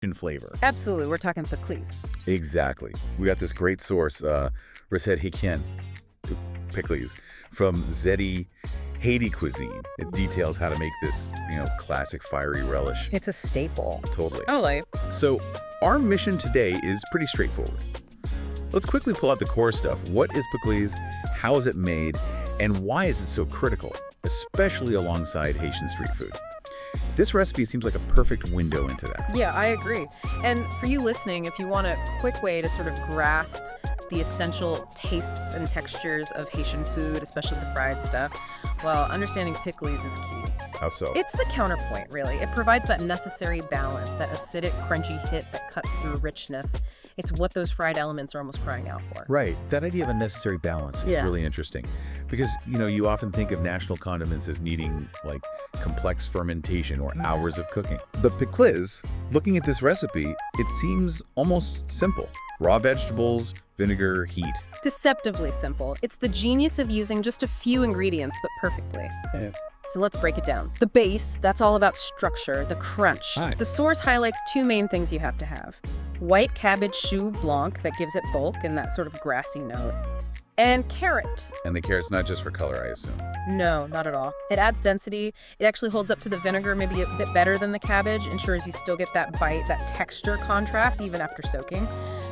in flavor. Absolutely. We're talking Pikliz. Exactly. We got this great source, recette Haitian Pikliz from Zeddy Haiti cuisine. It details how to make this, classic fiery relish. It's a staple. Totally. Oh, like. So our mission today is pretty straightforward. Let's quickly pull out the core stuff. What is Pikliz? How is it made? And why is it so critical, especially alongside Haitian street food? This recipe seems like a perfect window into that. Yeah, I agree. And for you listening, if you want a quick way to sort of grasp the essential tastes and textures of Haitian food, especially the fried stuff, well, understanding Pikliz is key. How so? It's the counterpoint, really. It provides that necessary balance, that acidic, crunchy hit that cuts through richness. It's what those fried elements are almost crying out for. Right. That idea of a necessary balance is really interesting because, you often think of national condiments as needing, complex fermentation or hours of cooking. But Pikliz, looking at this recipe, it seems almost simple. Raw vegetables, vinegar, heat. Deceptively simple. It's the genius of using just a few ingredients, but perfectly. Yeah. So let's break it down. The base, that's all about structure, the crunch. Hi. The source highlights two main things you have to have. White cabbage choux blanc that gives it bulk and that sort of grassy note. And carrot. And the carrot's not just for color, I assume. No, not at all. It adds density. It actually holds up to the vinegar maybe a bit better than the cabbage, ensures you still get that bite, that texture contrast even after soaking.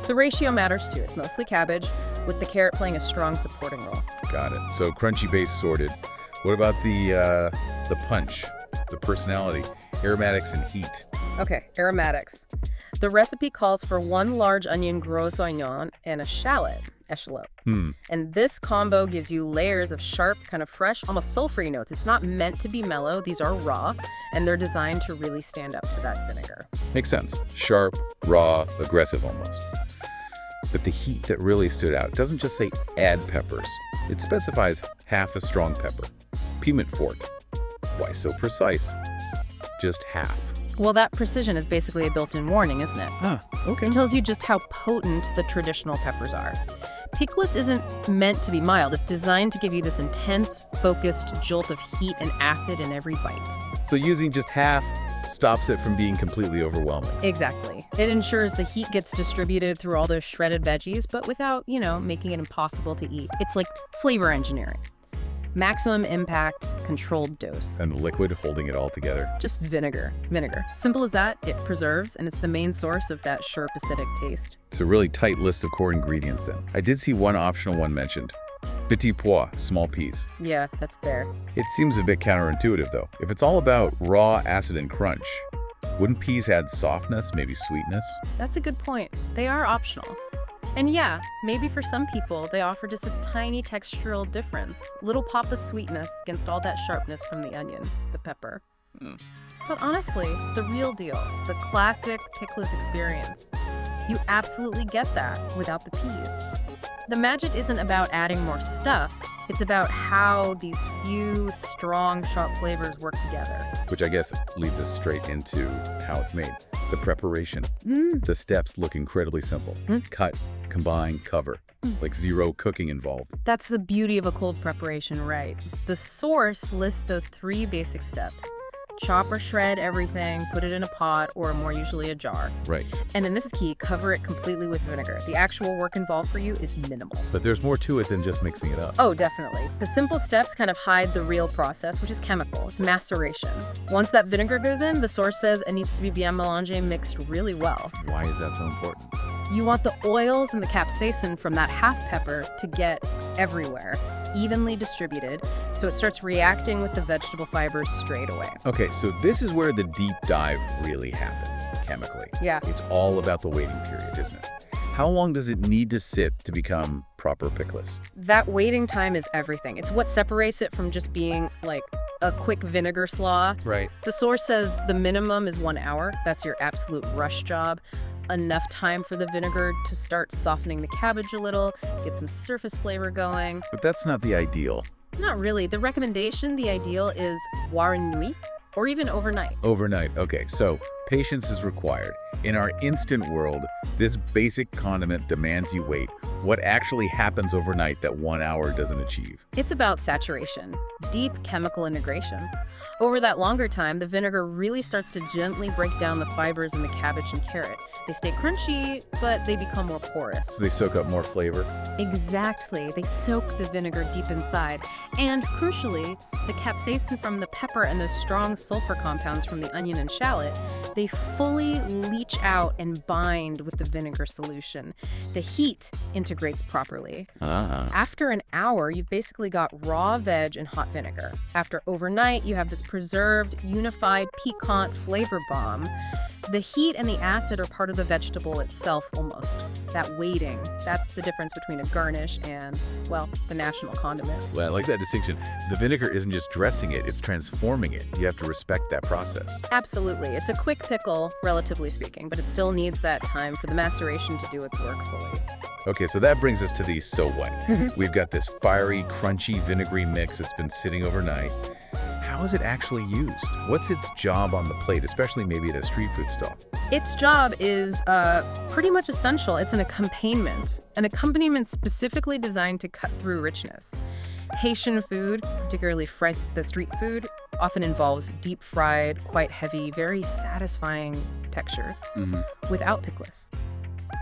The ratio matters too. It's mostly cabbage, with the carrot playing a strong supporting role. Got it. So crunchy base sorted. What about the punch, the personality, aromatics and heat? Okay, aromatics. The recipe calls for 1 large onion gros oignon and a shallot, eschalot. And this combo gives you layers of sharp, kind of fresh, almost sulfury notes. It's not meant to be mellow. These are raw, and they're designed to really stand up to that vinegar. Makes sense. Sharp, raw, aggressive almost. But the heat that really stood out doesn't just say add peppers. It specifies half a strong pepper. Piment fork. Why so precise? Just half. Well, that precision is basically a built-in warning, isn't it? Okay. It tells you just how potent the traditional peppers are. Pikliz isn't meant to be mild. It's designed to give you this intense, focused jolt of heat and acid in every bite. So using just half stops it from being completely overwhelming. Exactly. It ensures the heat gets distributed through all those shredded veggies, but without, making it impossible to eat. It's like flavor engineering. Maximum impact, controlled dose. And the liquid holding it all together. Just vinegar. Vinegar. Simple as that. It preserves, and it's the main source of that sharp acidic taste. It's a really tight list of core ingredients then. I did see one optional one mentioned. Petit pois, small peas. Yeah, that's there. It seems a bit counterintuitive though. If it's all about raw acid and crunch, wouldn't peas add softness, maybe sweetness? That's a good point. They are optional. And yeah, maybe for some people, they offer just a tiny textural difference. Little pop of sweetness against all that sharpness from the onion, the pepper. But honestly, the real deal, the classic Pikliz experience, you absolutely get that without the peas. The magic isn't about adding more stuff. It's about how these few strong, sharp flavors work together. Which I guess leads us straight into how it's made. The preparation. The steps look incredibly simple. Cut, combine, cover. Like zero cooking involved. That's the beauty of a cold preparation, right? The source lists those 3 basic steps. Chop or shred everything, put it in a pot, or more usually a jar. Right. And then this is key, cover it completely with vinegar. The actual work involved for you is minimal. But there's more to it than just mixing it up. Oh, definitely. The simple steps kind of hide the real process, which is chemical. It's maceration. Once that vinegar goes in, the source says it needs to be bien mélangé, mixed really well. Why is that so important? You want the oils and the capsaicin from that half pepper to get everywhere, evenly distributed, so it starts reacting with the vegetable fibers straight away. Okay, so this is where the deep dive really happens, chemically. Yeah. It's all about the waiting period, isn't it? How long does it need to sit to become proper Pikliz? That waiting time is everything. It's what separates it from just being like a quick vinegar slaw. Right. The source says the minimum is 1 hour. That's your absolute rush job. Enough time for the vinegar to start softening the cabbage a little, get some surface flavor going. But that's not the ideal. Not really. The recommendation, the ideal, is boire une nuit, or even overnight. Overnight. Okay, so Patience is required. In our instant world, this basic condiment demands you wait. What actually happens overnight that 1 hour doesn't achieve? It's about saturation, deep chemical integration. Over that longer time, the vinegar really starts to gently break down the fibers in the cabbage and carrot. They stay crunchy, but they become more porous. So they soak up more flavor? Exactly. They soak the vinegar deep inside. And crucially, the capsaicin from the pepper and those strong sulfur compounds from the onion and shallot, they fully leach out and bind with the vinegar solution. The heat integrates properly. After an hour, you've basically got raw veg and hot vinegar. After overnight, you have this preserved, unified, piquant flavor bomb. The heat and the acid are part of the vegetable itself almost. That waiting, that's the difference between a garnish and, well, the national condiment. Well, I like that distinction. The vinegar isn't just dressing it, it's transforming it. You have to respect that process. Absolutely. It's a quick pickle, relatively speaking, but it still needs that time for the maceration to do its work fully. Okay, so that brings us to the so what. We've got this fiery, crunchy, vinegary mix that's been sitting overnight. How is it actually used? What's its job on the plate, especially maybe at a street food stall? Its job is pretty much essential. It's an accompaniment specifically designed to cut through richness. Haitian food, particularly the street food, often involves deep-fried, quite heavy, very satisfying textures without Pikliz.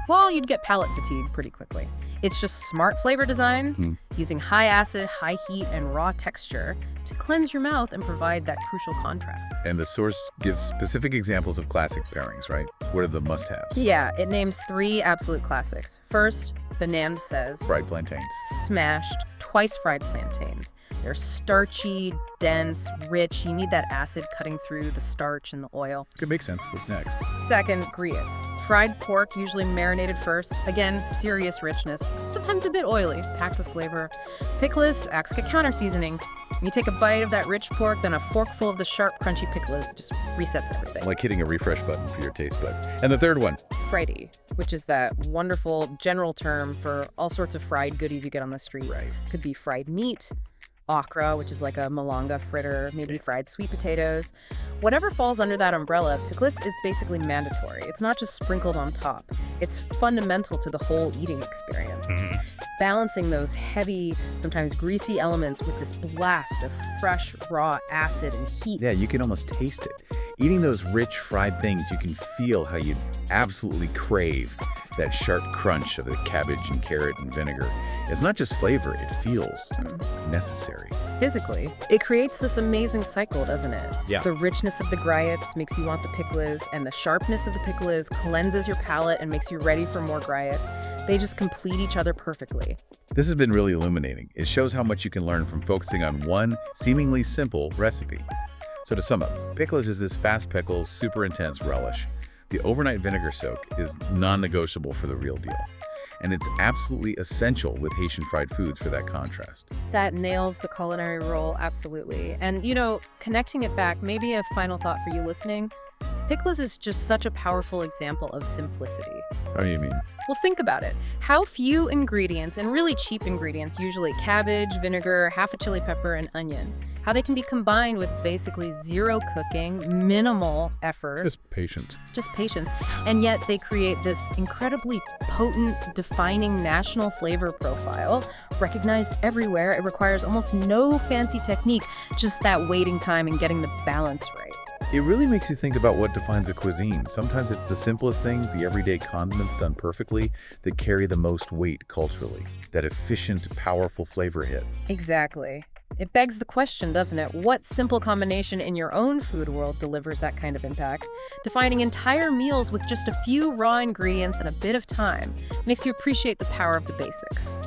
Well, you'd get palate fatigue pretty quickly. It's just smart flavor design, using high acid, high heat, and raw texture to cleanse your mouth and provide that crucial contrast. And the source gives specific examples of classic pairings, right? What are the must-haves? Yeah, it names 3 absolute classics. First, the name says, Fried plantains. smashed, twice-fried plantains. They're starchy, dense, rich. You need that acid cutting through the starch and the oil. Could make sense. What's next? Second, griots. Fried pork, usually marinated first. Again, serious richness. Sometimes a bit oily, packed with flavor. Pikliz acts like a counter seasoning. You take a bite of that rich pork, then a forkful of the sharp, crunchy Pikliz. Just resets everything. Like hitting a refresh button for your taste buds. And the third one? Friedy, which is that wonderful general term for all sorts of fried goodies you get on the street. Right. Could be fried meat, okra, which is like a malanga fritter, maybe fried sweet potatoes. Whatever falls under that umbrella, Pikliz is basically mandatory. It's not just sprinkled on top. It's fundamental to the whole eating experience. Balancing those heavy, sometimes greasy elements with this blast of fresh, raw acid and heat. Yeah, you can almost taste it. Eating those rich fried things, you can feel how you absolutely crave that sharp crunch of the cabbage and carrot and vinegar. It's not just flavor, it feels necessary. Physically, it creates this amazing cycle, doesn't it? Yeah. The richness of the griots makes you want the Pikliz, and the sharpness of the Pikliz cleanses your palate and makes you ready for more griots. They just complete each other perfectly. This has been really illuminating. It shows how much you can learn from focusing on one seemingly simple recipe. So to sum up, Pikliz is this fast pickles, super intense relish. The overnight vinegar soak is non-negotiable for the real deal. And it's absolutely essential with Haitian fried foods for that contrast. That nails the culinary role, absolutely. And, connecting it back, maybe a final thought for you listening. Pikliz is just such a powerful example of simplicity. How do you mean? Well, think about it. How few ingredients, and really cheap ingredients, usually cabbage, vinegar, half a chili pepper, and onion, how they can be combined with basically zero cooking, minimal effort. Just patience. Just patience. And yet they create this incredibly potent, defining national flavor profile, recognized everywhere. It requires almost no fancy technique, just that waiting time and getting the balance right. It really makes you think about what defines a cuisine. Sometimes it's the simplest things, the everyday condiments done perfectly, that carry the most weight culturally. That efficient, powerful flavor hit. Exactly. It begs the question, doesn't it? What simple combination in your own food world delivers that kind of impact? Defining entire meals with just a few raw ingredients and a bit of time makes you appreciate the power of the basics.